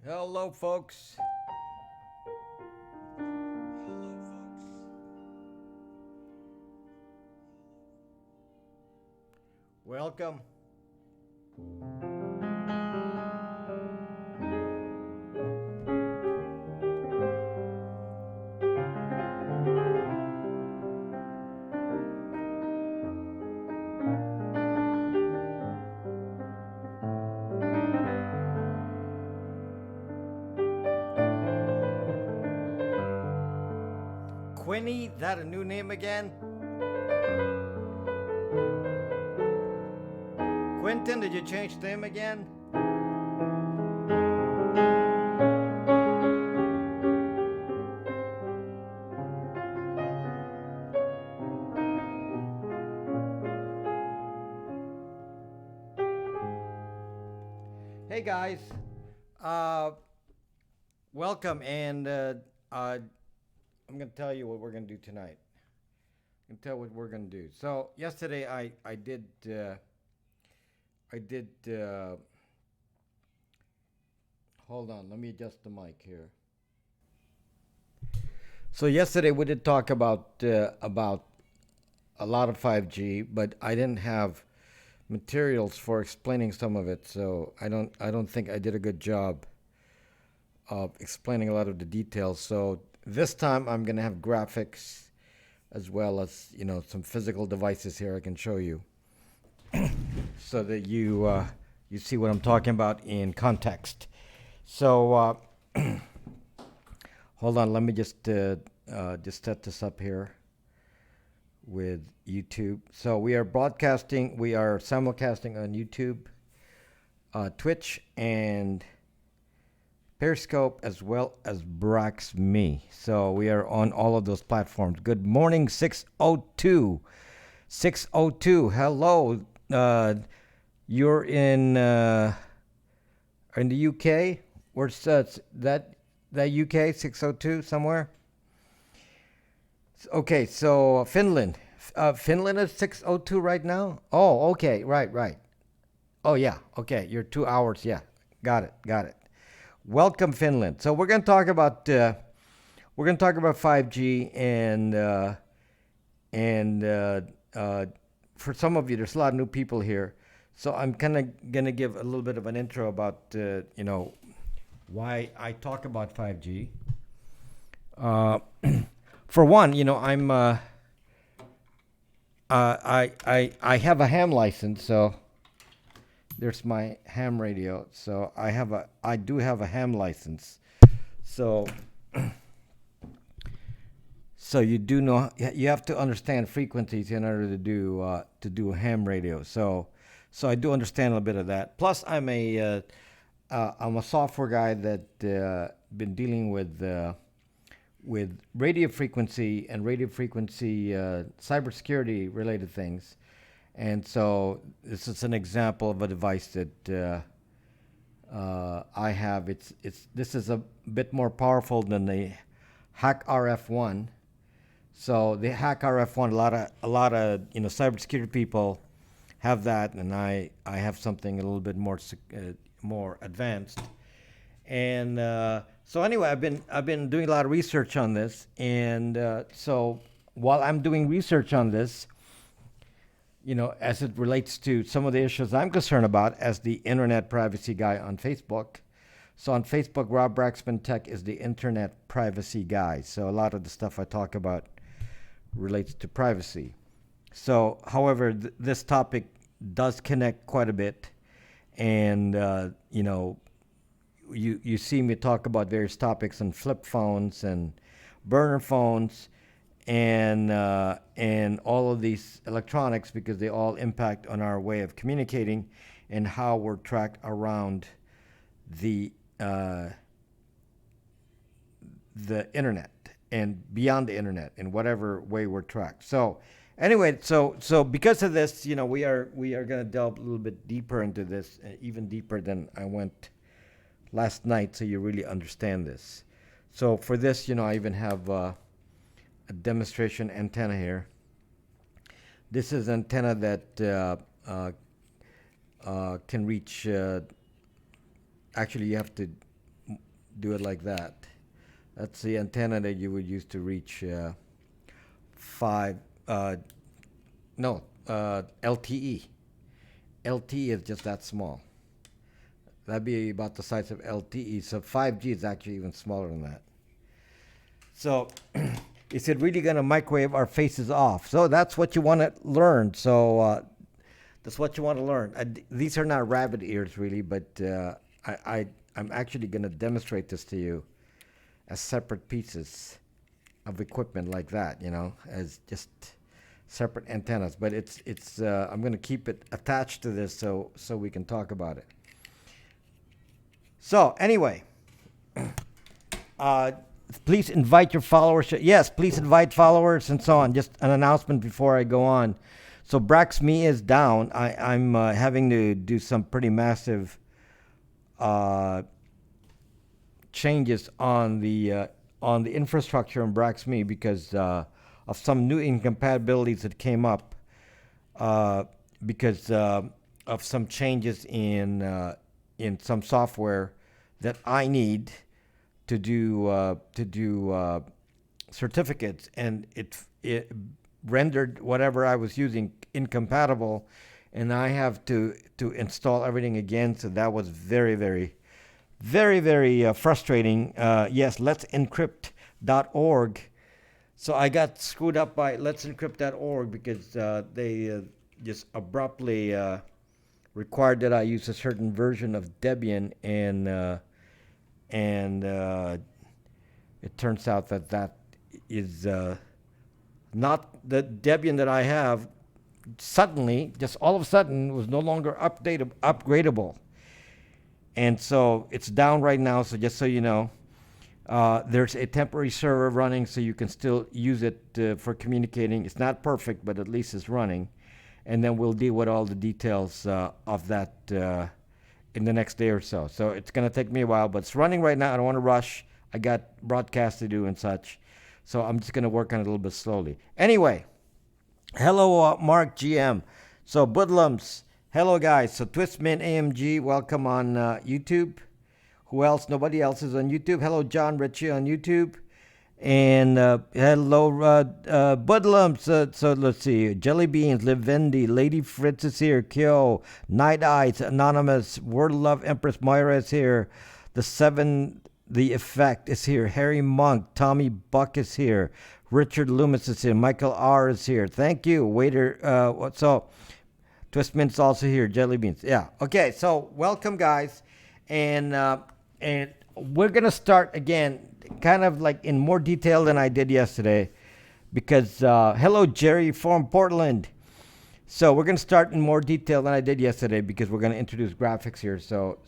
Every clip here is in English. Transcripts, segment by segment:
Hello, folks. Welcome. Quinny, that a new name again? Quentin, did you change the name again? Hey, guys. Uh, Welcome, and I'm going to tell you what we're going to do tonight. I'm going to tell what we're going to do. So, yesterday I did, hold on, let me adjust the mic here. So yesterday we did talk about a lot of 5G, but I didn't have materials for explaining some of it. So I don't think I did a good job of explaining a lot of the details. So this time I'm gonna have graphics as well as some physical devices here I can show you, so that you see what I'm talking about in context. So hold on, let me just set this up here with YouTube. So we are broadcasting, we are simulcasting on YouTube, Twitch, and Periscope, as well as Brax Me. So we are on all of those platforms. Good morning, 602. 602. Hello. You're in the UK? Where's that UK 602 somewhere? Okay, so Finland. Finland is 602 right now? Oh, okay. Right. Oh, yeah. Okay, you're 2 hours. Yeah. Got it. Welcome, Finland. So we're going to talk about 5G, and for some of you, there's a lot of new people here. So I'm kind of going to give a little bit of an intro about why I talk about 5G. Uh, for one, I have a ham license, so there's my ham radio. So I do have a ham license. So so you do know, you have to understand frequencies in order to do a ham radio. So I do understand a little bit of that. Plus, I'm a software guy that been dealing with radio frequency cybersecurity related things. And so this is an example of a device that I have. This is a bit more powerful than the Hack RF1. So the Hack RF1, a lot of cybersecurity people have that, and I have something a little bit more advanced. And so anyway, I've been doing a lot of research on this, and so while I'm doing research on this, as it relates to some of the issues I'm concerned about as the internet privacy guy on Facebook. So on Facebook, Rob Braxman Tech is the internet privacy guy. So a lot of the stuff I talk about relates to privacy. So, however, this topic does connect quite a bit, and you see me talk about various topics on flip phones and burner phones, and all of these electronics, because they all impact on our way of communicating and how we're tracked around the internet and beyond the internet in whatever way we're tracked. So anyway, so because of this, we are going to delve a little bit deeper into this, even deeper than I went last night, so you really understand this. So for this, I even have a demonstration antenna here. This is antenna that can reach. Actually, you have to do it like that. That's the antenna that you would use to reach five. No, LTE. LTE is just that small. That'd be about the size of LTE. So 5G is actually even smaller than that. So, is it really going to microwave our faces off? So that's what you want to learn. So that's what you want to learn. These are not rabbit ears, really, but I'm actually going to demonstrate this to you as separate pieces of equipment like that, as just separate antennas. But it's I'm going to keep it attached to this so we can talk about it. So anyway, please invite your followers. Yes, please invite followers and so on. Just an announcement before I go on. So BraxMe is down. I'm having to do some pretty massive changes on the infrastructure in BraxMe because of some new incompatibilities that came up because of some changes in some software that I need to do certificates, and it rendered whatever I was using incompatible, and I have to install everything again. So that was very, very, very, very frustrating. Yes, let'sencrypt.org. So I got screwed up by let'sencrypt.org because they just abruptly required that I use a certain version of Debian, and it turns out that is not the Debian that I have. Suddenly, just all of a sudden, was no longer upgradable, and so it's down right now. So just so you know, there's a temporary server running, so you can still use it for communicating. It's not perfect, but at least it's running. And then we'll deal with all the details of that in the next day or so. So it's going to take me a while, but it's running right now. I don't want to rush. I got broadcasts to do and such. So I'm just going to work on it a little bit slowly. Anyway, hello, Mark GM. So Budlums, hello, guys. So Twistman AMG, welcome on YouTube. Who else? Nobody else is on YouTube. Hello, John Ritchie on YouTube. And hello, Budlums. So let's see. Jelly Beans, Livendi, Lady Fritz is here. Kyo, Night Eyes, Anonymous, Word of Love, Empress Moira is here. The Effect is here. Harry Monk, Tommy Buck is here. Richard Loomis is here. Michael R is here. Thank you, waiter. So Twistman's also here. Jelly Beans. Yeah. Okay. So welcome, guys, and we're gonna start again, kind of like in more detail than I did yesterday, because hello, Jerry from Portland. So we're gonna start in more detail than I did yesterday because we're gonna introduce graphics here. So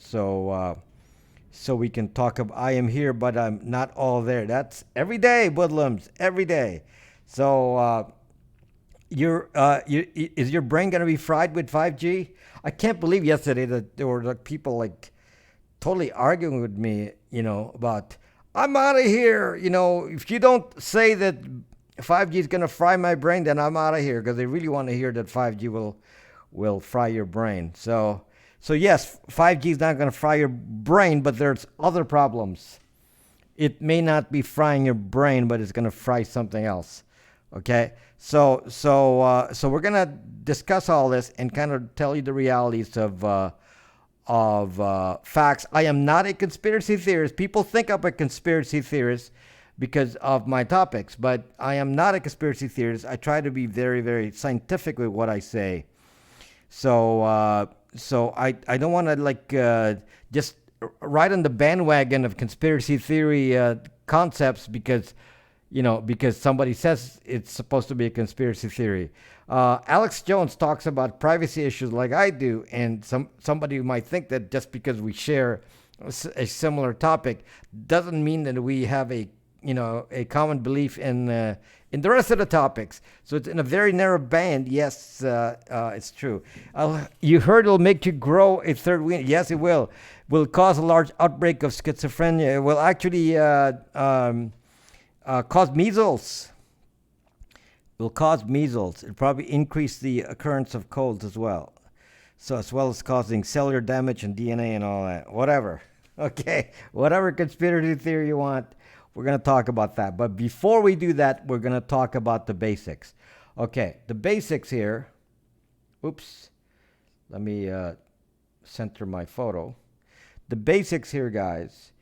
we can talk about. I am here, but I'm not all there. That's every day, Budlums, every day. So is your brain gonna be fried with 5G? I can't believe yesterday that there were like people like totally arguing with me, about I'm out of here. If you don't say that 5G is going to fry my brain, then I'm out of here, because they really want to hear that 5G will fry your brain. So yes, 5G is not going to fry your brain, but there's other problems. It may not be frying your brain, but it's going to fry something else. Okay? So we're going to discuss all this and kind of tell you the realities of facts. I am not a conspiracy theorist. People think I'm a conspiracy theorist because of my topics, but I am not a conspiracy theorist. I try to be very, very scientific with what I say. So I don't want to just ride on the bandwagon of conspiracy theory concepts because somebody says it's supposed to be a conspiracy theory. Alex Jones talks about privacy issues like I do, and somebody might think that just because we share a similar topic doesn't mean that we have a common belief in the rest of the topics. So it's in a very narrow band. Yes, it's true. You heard it'll make you grow a third wing. Yes, it will. Will it cause a large outbreak of schizophrenia? It will actually cause measles. Will cause measles. It'll probably increase the occurrence of colds as well. So as well as causing cellular damage and DNA and all that. Whatever. Okay, whatever conspiracy theory you want, we're going to talk about that. But before we do that, we're going to talk about the basics. Okay, the basics here. Oops, let me center my photo. The basics here, guys,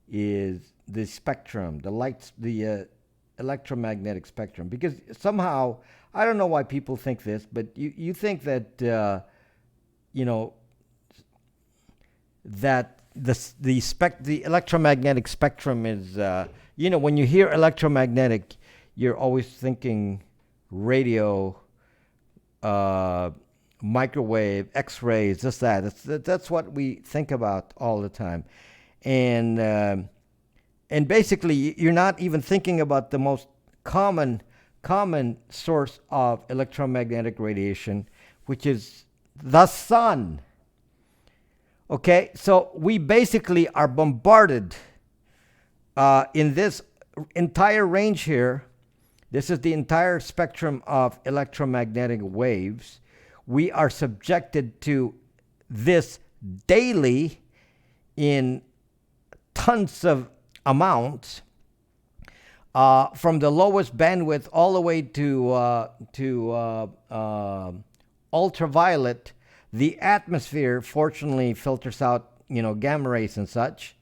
is the spectrum, the lights, the electromagnetic spectrum. Because somehow, I don't know why people think this, but you think that, you know, that the electromagnetic spectrum is, when you hear electromagnetic, you're always thinking radio, microwave, X-rays, this that. That's what we think about all the time, and basically you're not even thinking about the most common source of electromagnetic radiation, which is the sun. Okay, so we basically are bombarded in this entire range here. This is the entire spectrum of electromagnetic waves. We are subjected to this daily in tons of amounts, from the lowest bandwidth all the way to ultraviolet. The atmosphere, fortunately, filters out, gamma rays and such,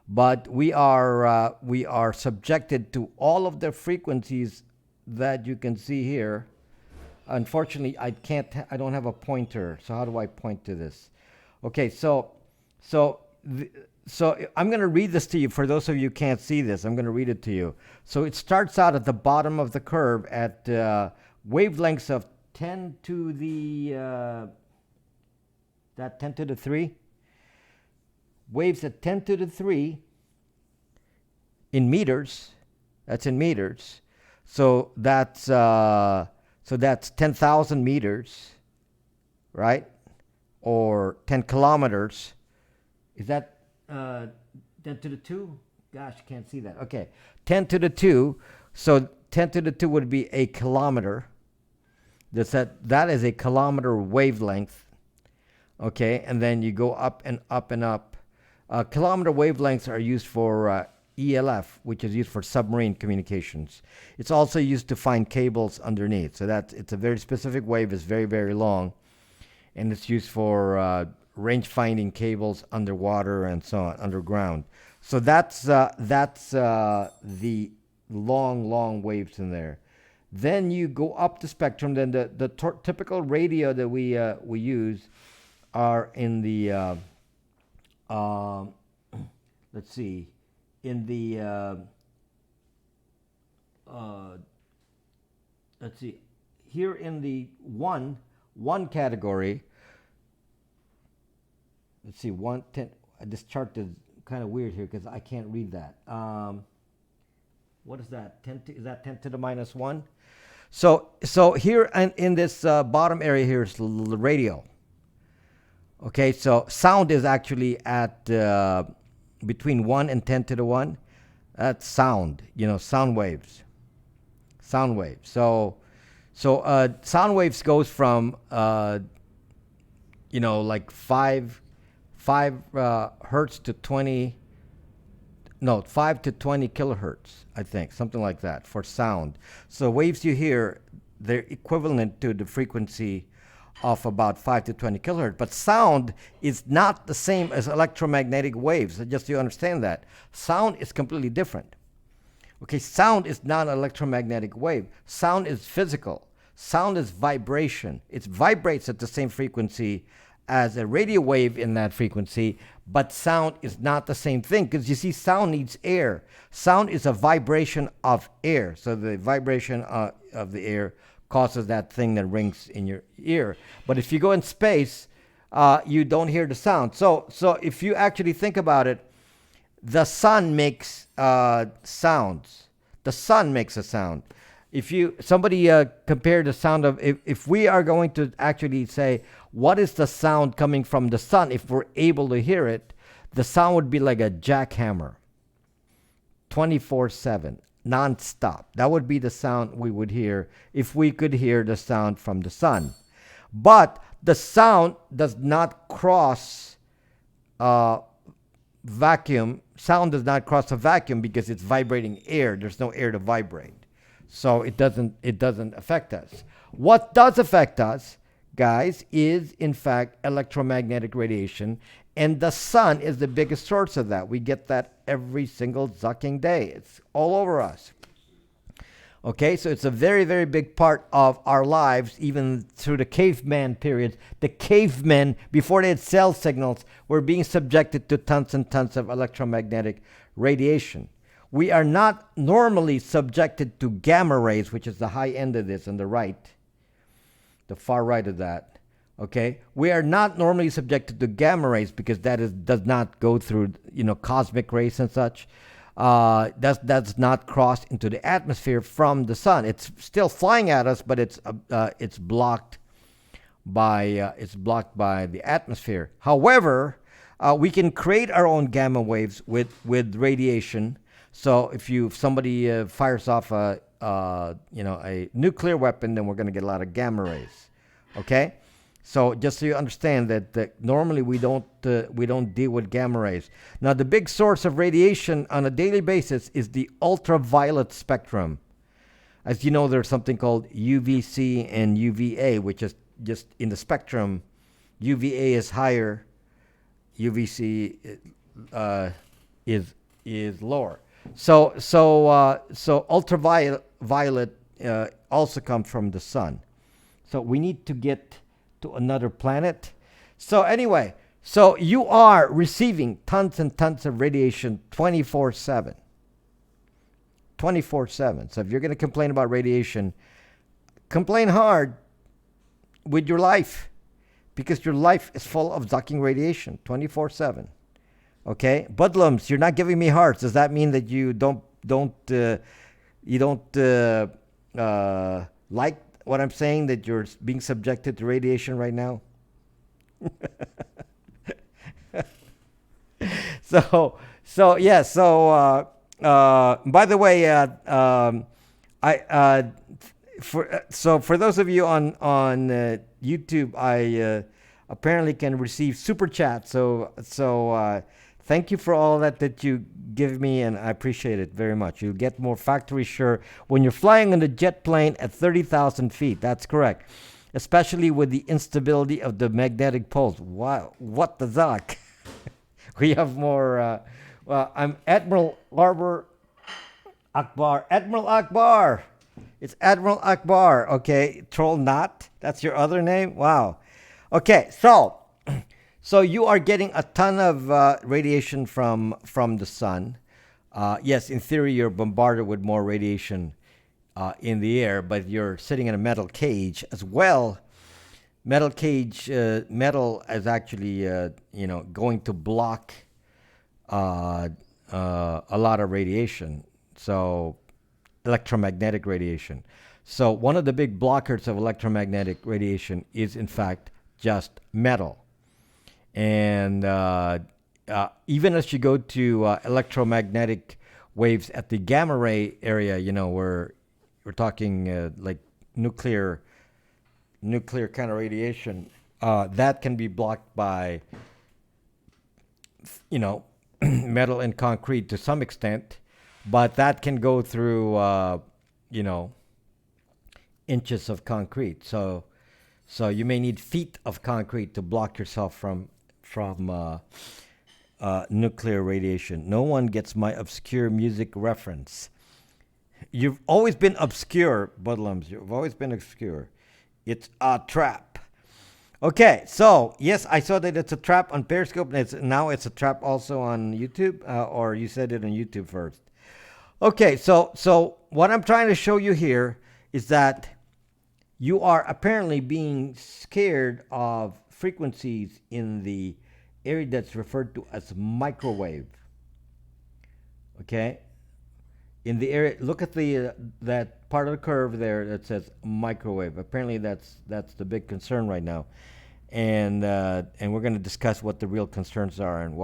but we are subjected to all of the frequencies that you can see here. Unfortunately, I don't have a pointer. So how do I point to this? Okay, so I'm going to read this to you. For those of you who can't see this, I'm going to read it to you. So it starts out at the bottom of the curve at wavelengths of 10 to the 10 to the 3. Waves at 10 to the 3 in meters. That's in meters. So that's 10,000 meters, right? Or 10 kilometers. Is that 10 to the 2? Gosh, can't see that. Okay, 10 to the 2. So 10 to the 2 would be a kilometer. That is a kilometer wavelength. Okay, and then you go up and up and up. Kilometer wavelengths are used for ELF, which is used for submarine communications. It's also used to find cables underneath. So it's a very specific wave. It's very, very long, and it's used for range finding cables underwater and so on, underground. So that's the long waves in there. Then you go up the spectrum. Then the typical radio that we use are in the let's see, in the let's see, here in the one category. Let's see, 110. This chart is kind of weird here because I can't read that. What is that? Is that 10 to the minus 1? So here in this bottom area here is radio. Okay, so sound is actually at between 1 and 10 to the 1. That's sound, sound waves. Sound waves. So sound waves goes from like 5 hertz to 5 to 20 kilohertz, I think, something like that for sound. So waves you hear, they're equivalent to the frequency of about 5 to 20 kilohertz. But sound is not the same as electromagnetic waves. Just so you understand that. Sound is completely different. Okay, sound is not an electromagnetic wave. Sound is physical. Sound is vibration. It vibrates at the same frequency as a radio wave in that frequency, but sound is not the same thing because you see, sound needs air. Sound is a vibration of air. So the vibration of the air causes that thing that rings in your ear. But if you go in space, you don't hear the sound. So if you actually think about it, the sun makes sounds. The sun makes a sound. If somebody compare the sound of, if we are going to actually say, what is the sound coming from the sun? If we're able to hear it, the sound would be like a jackhammer, 24/7, nonstop. That would be the sound we would hear if we could hear the sound from the sun. But the sound does not cross vacuum. Sound does not cross a vacuum because it's vibrating air. There's no air to vibrate. So it doesn't affect us. What does affect us, guys, is in fact electromagnetic radiation, and the sun is the biggest source of that. We get that every single zucking day. It's all over us. Okay, so it's a very, very big part of our lives, even through the caveman period. The cavemen, before they had cell signals, were being subjected to tons and tons of electromagnetic radiation. We are not normally subjected to gamma rays, which is the high end of this on the right, the far right of that. Okay, we are not normally subjected to gamma rays because does not go through cosmic rays and such. That's not crossed into the atmosphere from the sun. It's still flying at us, but it's blocked by the atmosphere. However, we can create our own gamma waves with radiation. So if somebody fires off a nuclear weapon, then we're going to get a lot of gamma rays. Okay. So just so you understand that normally we don't deal with gamma rays. Now the big source of radiation on a daily basis is the ultraviolet spectrum. As you know, there's something called UVC and UVA, which is just in the spectrum. UVA is higher, UVC is lower. So ultraviolet also comes from the sun. So we need to get to another planet. So anyway, so you are receiving tons and tons of radiation 24/7. 24/7. So if you're going to complain about radiation, complain hard with your life, because your life is full of ducking radiation 24/7. Okay? Budlums, you're not giving me hearts. Does that mean that you don't like what I'm saying, that you're being subjected to radiation right now? By the way, for those of you on YouTube, I apparently can receive super chat. So thank you for all that you give me, and I appreciate it very much. You'll get more factory sure when you're flying on a jet plane at 30,000 feet. That's correct. Especially with the instability of the magnetic poles. Wow, what the zuck? We have more. I'm Admiral Akbar. Admiral Akbar. It's Admiral Akbar. Okay, Troll Not. That's your other name? Wow. Okay, so you are getting a ton of radiation from the sun. Yes, in theory, you're bombarded with more radiation in the air, but you're sitting in a metal cage as well. Metal is actually going to block a lot of radiation. So electromagnetic radiation. So one of the big blockers of electromagnetic radiation is in fact just metal. And even as you go to electromagnetic waves at the gamma ray area, we're talking like nuclear kind of radiation, that can be blocked by metal and concrete to some extent, but that can go through inches of concrete. So you may need feet of concrete to block yourself from nuclear radiation. No one gets my obscure music reference. You've always been obscure, Budlums. You've always been obscure. It's a trap. Okay, so yes, I saw that it's a trap on Periscope, and now it's a trap also on YouTube, or you said it on YouTube first. Okay, so what I'm trying to show you here is that you are apparently being scared of frequencies in the area that's referred to as microwave. Okay, in the area, look at that part of the curve there that says microwave. Apparently, that's the big concern right now, and we're going to discuss what the real concerns are and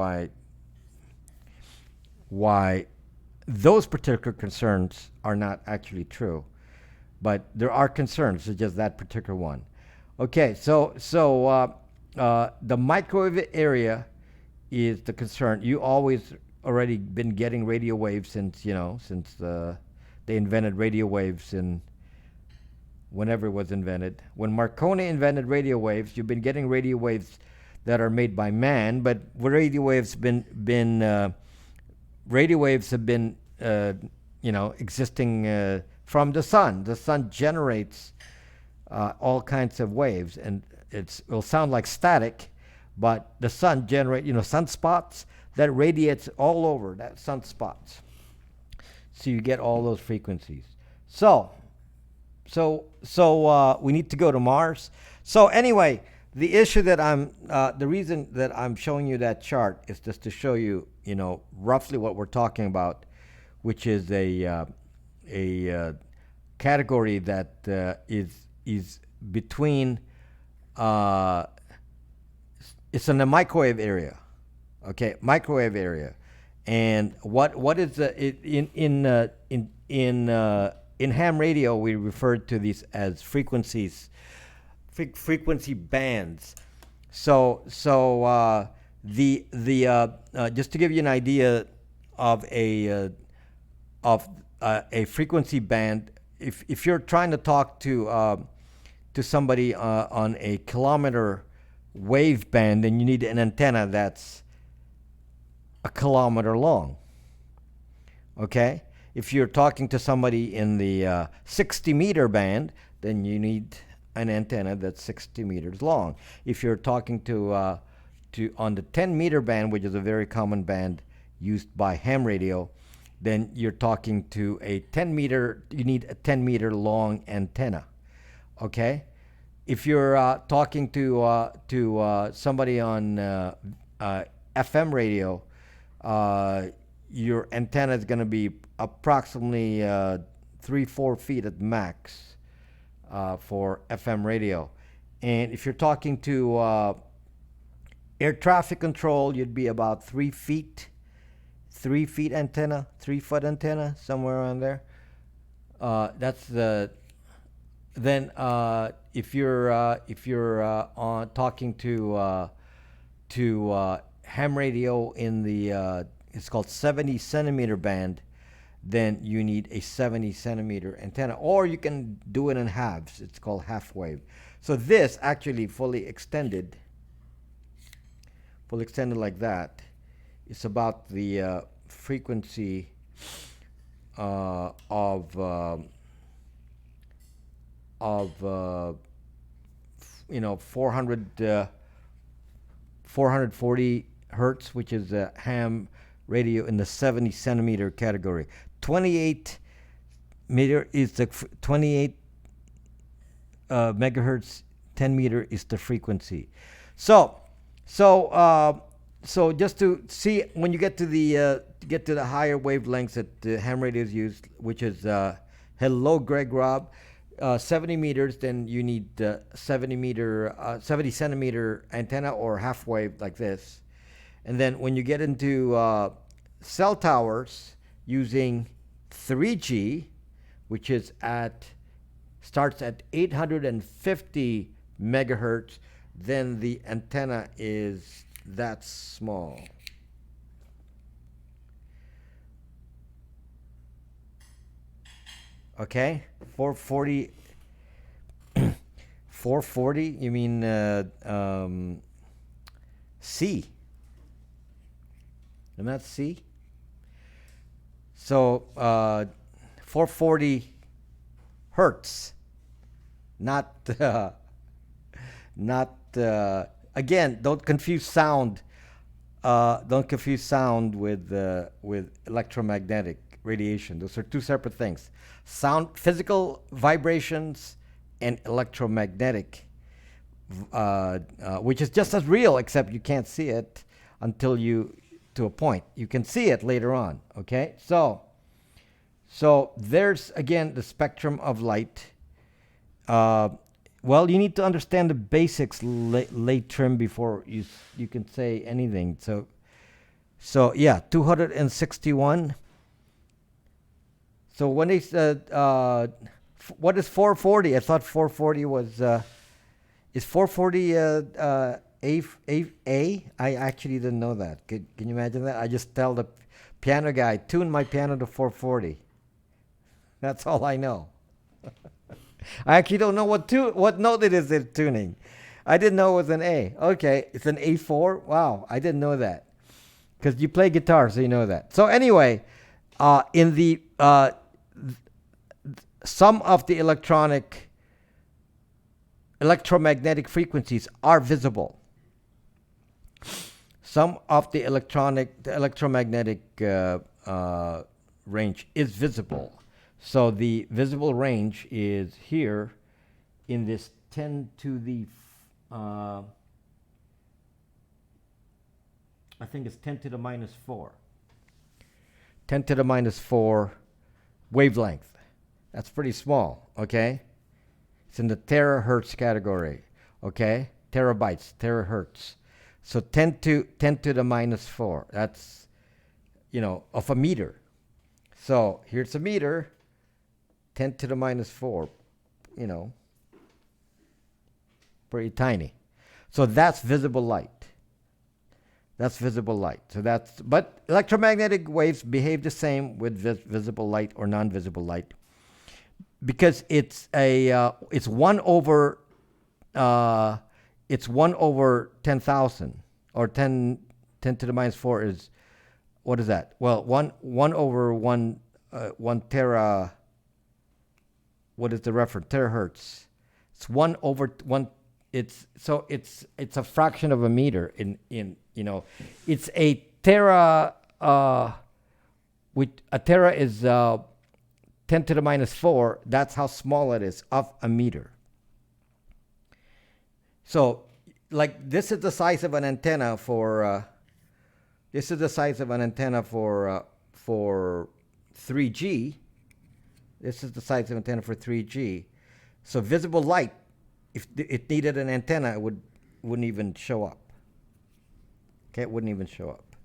why those particular concerns are not actually true, but there are concerns. It's just that particular one. Okay, so the microwave area is the concern. You always already been getting radio waves since they invented radio waves in whenever it was invented. When Marconi invented radio waves, you've been getting radio waves that are made by man, but radio waves have been existing from the sun. The sun generates all kinds of waves, and it'll sound like static, but the sun generates sunspots that radiates all over that sunspots. So you get all those frequencies. So we need to go to Mars. So anyway, the reason that I'm showing you that chart is just to show you, roughly what we're talking about, which is a category that is between. It's in the microwave area, okay, microwave area, and what is in ham radio we refer to these as frequencies, frequency bands. So just to give you an idea of a frequency band, if you're trying to talk to somebody on a kilometer wave band, then you need an antenna that's a kilometer long. Okay? If you're talking to somebody in the 60-meter band, then you need an antenna that's 60 meters long. If you're talking to on the 10-meter band, which is a very common band used by ham radio, then you're talking to a 10-meter. You need a 10-meter long antenna. Okay, if you're talking to somebody on FM radio, your antenna is going to be approximately 3-4 feet at max for FM radio. And if you're talking to air traffic control, you'd be about 3 feet. 3 feet antenna, 3-foot antenna, somewhere around there. That's the. Then if you're on talking to ham radio in the it's called 70 centimeter band, then you need a 70 centimeter antenna, or you can do it in halves. It's called half wave. So this actually fully extended like that. It's about the frequency of 440 hertz, which is a ham radio in the 70 centimeter category. 28 meter is the 28 megahertz. 10 meter is the frequency. So just to see, when you get to the higher wavelengths that the ham radios use, which is hello Greg Rob, 70 meters, then you need 70 centimeter antenna or half wave like this. And then when you get into cell towers using 3G, which is starts at 850 megahertz, then the antenna is that small. Okay, 440. 440. You mean C? And that's C. So 440 hertz, not again. Don't confuse sound. Don't confuse sound with electromagnetic radiation. Those are two separate things. Sound, physical vibrations, and electromagnetic, which is just as real, except you can't see it until to a point. You can see it later on. Okay, so there's again the spectrum of light. Well, you need to understand the basics late trim before you can say anything. So yeah, 261. So when they said, what is 440? I thought 440 was, is 440 I actually didn't know that. Can you imagine that? I just tell the piano guy, tune my piano to 440. That's all I know. I actually don't know what note it is in tuning. I didn't know it was an A. Okay, it's an A4. Wow, I didn't know that. Because you play guitar, so you know that. So anyway, in the some of the electromagnetic frequencies are visible. Some of the electromagnetic range is visible. So the visible range is here in this 10 to the I think it's 10 to the minus 4. 10 to the minus 4 wavelength. That's pretty small, okay? It's in the terahertz category, okay? Terabytes, terahertz. So 10 to the minus 4. That's, of a meter. So here's a meter, 10 to the minus 4, pretty tiny. So that's visible light. That's visible light. But electromagnetic waves behave the same with visible light or non-visible light, because it's 1 over 10,000, or 10 to the minus 4 is, what is that? Well, 1 over 1 tera. What is the reference? Terahertz. It's 1 over 1. It's a fraction of a meter it's a tera. With a tera is 10 to the minus 4. That's how small it is of a meter. So, like, this is the size of an antenna for 3G. This is the size of an antenna for 3G. So visible light, if it needed an antenna, it wouldn't even show up. Okay, it wouldn't even show up.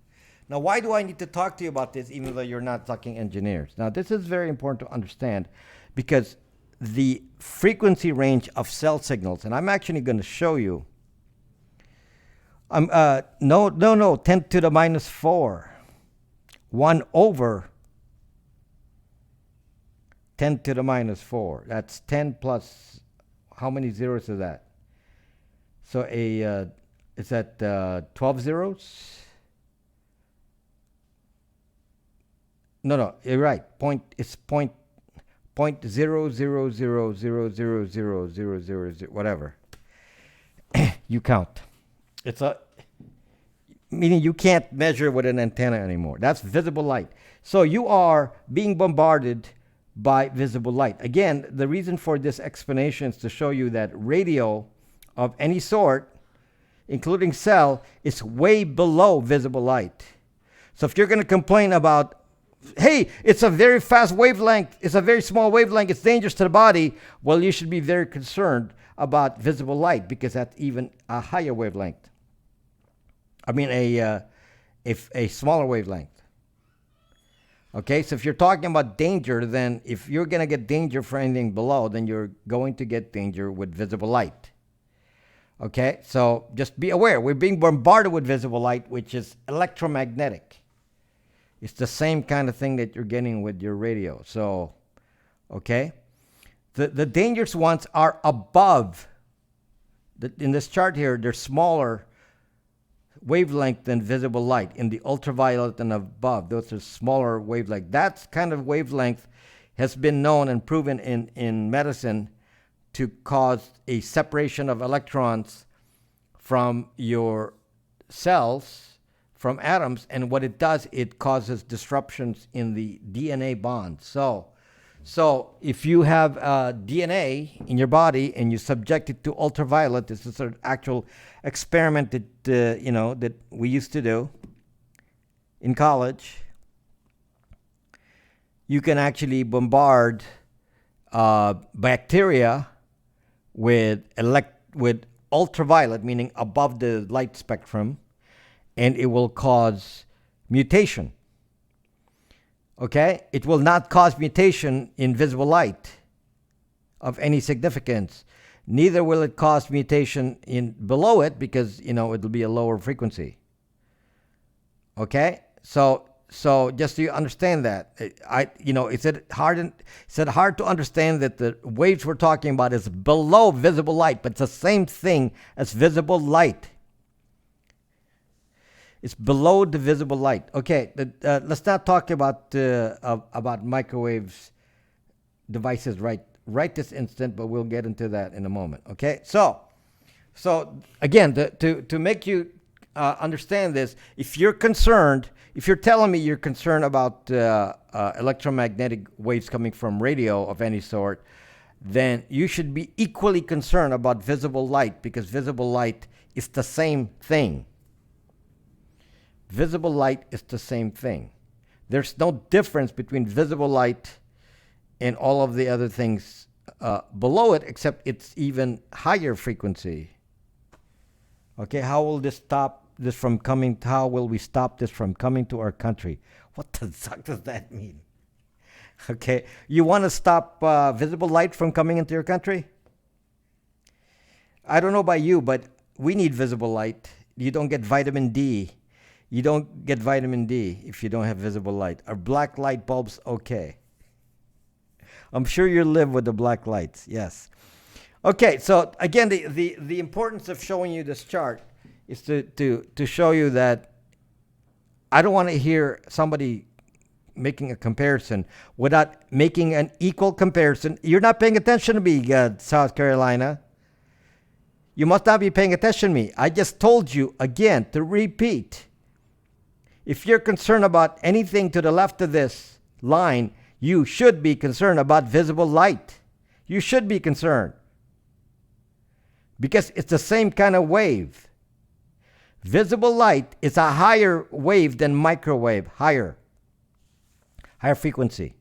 Now, why do I need to talk to you about this, even though you're not talking engineers? Now, this is very important to understand, because the frequency range of cell signals, and I'm actually going to show you. 10 to the minus 4. 1 over 10 to the minus 4. That's 10 plus, how many zeros is that? So is that 12 zeros? No, you're right. It's point 0.000000000, whatever. You count. Meaning you can't measure with an antenna anymore. That's visible light. So you are being bombarded by visible light. Again, the reason for this explanation is to show you that radio of any sort, including cell, is way below visible light. So if you're going to complain about, hey, it's a very fast wavelength, it's a very small wavelength, it's dangerous to the body, well, you should be very concerned about visible light, because that's even a higher wavelength. I mean, a smaller wavelength. Okay, so if you're talking about danger, then if you're going to get danger for anything below, then you're going to get danger with visible light. Okay, so just be aware. We're being bombarded with visible light, which is electromagnetic. It's the same kind of thing that you're getting with your radio. So, okay, the dangerous ones are above. In this chart here, they're smaller wavelength than visible light. In the ultraviolet and above, those are smaller wavelength. That kind of wavelength has been known and proven in medicine to cause a separation of electrons from your cells, from atoms, and what it does, it causes disruptions in the DNA bonds. So if you have DNA in your body and you subject it to ultraviolet, this is an actual experiment that that we used to do in college. You can actually bombard bacteria with ultraviolet, meaning above the light spectrum, and it will cause mutation. Okay? It will not cause mutation in visible light of any significance. Neither will it cause mutation in below it because it'll be a lower frequency. Okay, so just so you understand that, is it hard to understand that the waves we're talking about is below visible light, but it's the same thing as visible light. It's below the visible light. Okay, let's not talk about microwaves devices right this instant, but we'll get into that in a moment. Okay, so again, to make you understand this, if you're telling me you're concerned about electromagnetic waves coming from radio of any sort, then you should be equally concerned about visible light, because visible light is the same thing. Visible light is the same thing. There's no difference between visible light and all of the other things below it, except it's even higher frequency. Okay, how will we stop this from coming to our country? What the fuck does that mean? Okay, you want to stop visible light from coming into your country? I don't know about you, but we need visible light. You don't get vitamin D. You don't get vitamin D if you don't have visible light. Are black light bulbs okay? I'm sure you live with the black lights, yes. Okay, so again, the importance of showing you this chart is to show you that I don't want to hear somebody making a comparison without making an equal comparison. You're not paying attention to me, South Carolina. You must not be paying attention to me. I just told you again to repeat. If you're concerned about anything to the left of this line, you should be concerned about visible light. You should be concerned, because it's the same kind of wave. Visible light is a higher wave than microwave, higher frequency.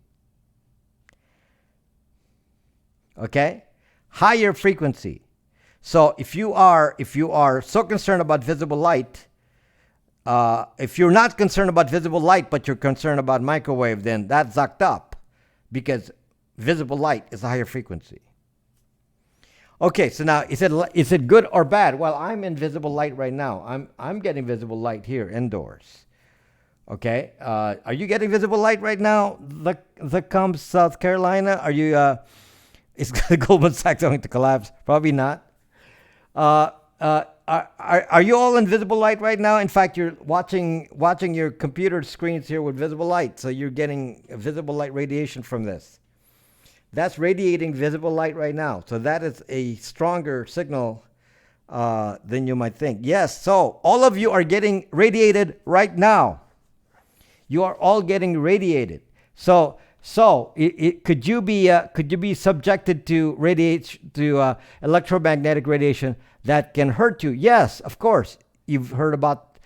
Okay? Higher frequency. So if you are so concerned about visible light, if you're not concerned about visible light, but you're concerned about microwave, then that's zucked up, because visible light is a higher frequency. Okay, so now is it good or bad? Well, I'm in visible light right now. I'm getting visible light here indoors. Okay, are you getting visible light right now? The comes South Carolina. Are you? Is Goldman Sachs going to collapse? Probably not. Are you all in visible light right now? In fact, you're watching your computer screens here with visible light, so you're getting visible light radiation from this. That's radiating visible light right now. So that is a stronger signal than you might think. Yes, so all of you are getting radiated right now. You are all getting radiated. So could you be subjected to electromagnetic radiation that can hurt you? Yes, of course. You've heard about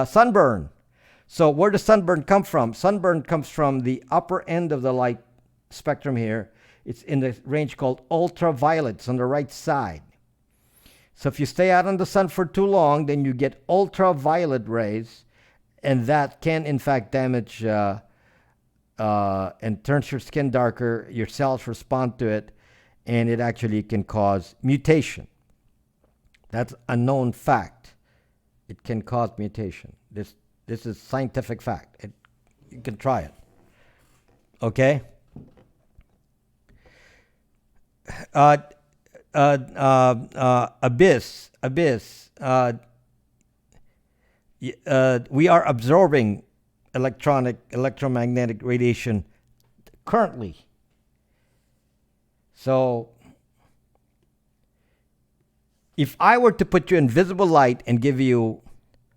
sunburn. So where does sunburn come from? Sunburn comes from the upper end of the light spectrum here. It's in the range called ultraviolet. It's on the right side. So if you stay out in the sun for too long, then you get ultraviolet rays, and that can in fact damage and turns your skin darker. Your cells respond to it, and it actually can cause mutation. That's a known fact. It can cause mutation. This is scientific fact. You can try it. Okay? Abyss. We are absorbing electromagnetic radiation currently. So if I were to put you in visible light and give you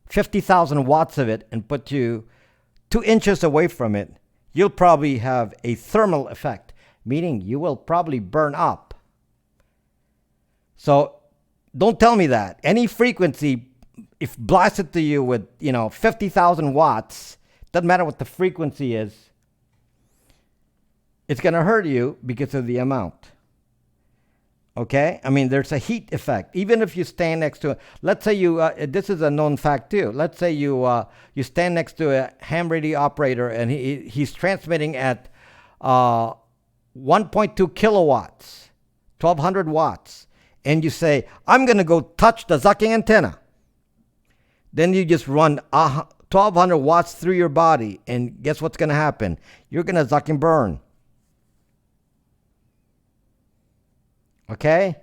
50,000 watts of it and put you 2 inches away from it, you'll probably have a thermal effect, meaning you will probably burn up. So don't tell me that. Any frequency, if blasted to you with 50,000 watts, doesn't matter what the frequency is, it's going to hurt you because of the amount. Okay? I mean, there's a heat effect. Even if you stand next to let's say this is a known fact too. Let's say you stand next to a ham radio operator and he's transmitting at 1.2 kilowatts. 1200 watts, and you say, I'm going to go touch the sucking antenna. Then you just run 1200 watts through your body, and guess what's going to happen? You're going to suck and burn. Okay?